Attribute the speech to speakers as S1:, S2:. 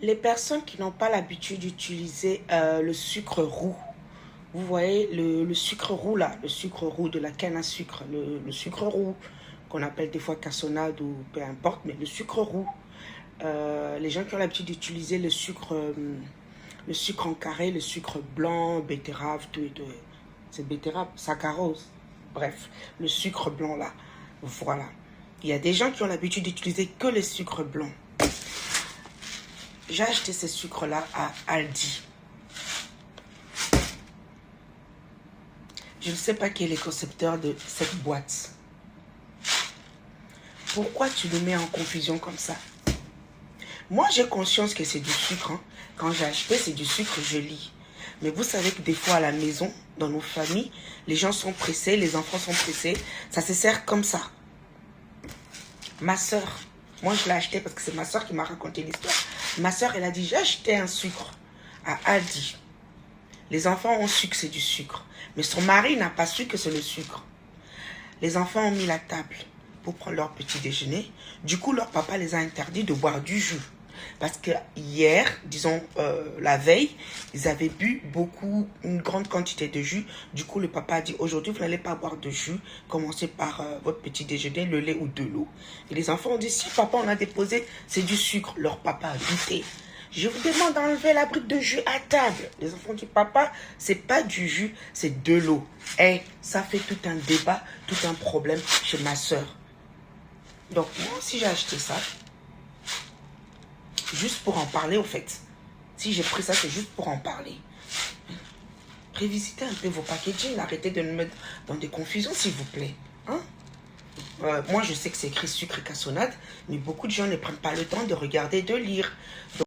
S1: Les personnes qui n'ont pas l'habitude d'utiliser le sucre roux, vous voyez le sucre roux là, le sucre roux de la canne à sucre, le sucre roux qu'on appelle des fois cassonade ou peu importe, mais le sucre roux. Les gens qui ont l'habitude d'utiliser le sucre en carré, le sucre blanc, betterave, tout et tout. C'est betterave, saccharose. Bref, le sucre blanc là. Voilà. Il y a des gens qui ont l'habitude d'utiliser que le sucre blanc. J'ai acheté ces sucres-là à Aldi. Je ne sais pas qui est le concepteur de cette boîte. Pourquoi tu le mets en confusion comme ça? Moi, j'ai conscience que c'est du sucre. Hein. Quand j'ai acheté, c'est du sucre, je lis. Mais vous savez que des fois, à la maison, dans nos familles, les gens sont pressés, les enfants sont pressés. Ça se sert comme ça. Ma soeur, moi, je l'ai acheté parce que c'est ma soeur qui m'a raconté l'histoire. Ma soeur, elle a dit, j'ai acheté un sucre à Aldi. Les enfants ont su que c'est du sucre. Mais son mari n'a pas su que c'est le sucre. Les enfants ont mis la table pour prendre leur petit déjeuner. Du coup, leur papa les a interdits de boire du jus. Parce que hier, disons la veille, ils avaient bu une grande quantité de jus. Du coup, le papa a dit, aujourd'hui, vous n'allez pas boire de jus. Commencez par votre petit déjeuner, le lait ou de l'eau. Et les enfants ont dit, si papa, on a déposé, c'est du sucre. Leur papa a douté. Je vous demande d'enlever la brique de jus à table. Les enfants disent, papa, c'est pas du jus, c'est de l'eau. Et ça fait tout un débat, tout un problème chez ma soeur. Donc, moi aussi, j'ai acheté ça. Juste pour en parler, au fait. Si j'ai pris ça, c'est juste pour en parler. Révisitez un peu vos packaging. Arrêtez de nous mettre dans des confusions, s'il vous plaît. Hein? Moi, je sais que c'est écrit sucre et cassonade, mais beaucoup de gens ne prennent pas le temps de regarder et de lire. Donc,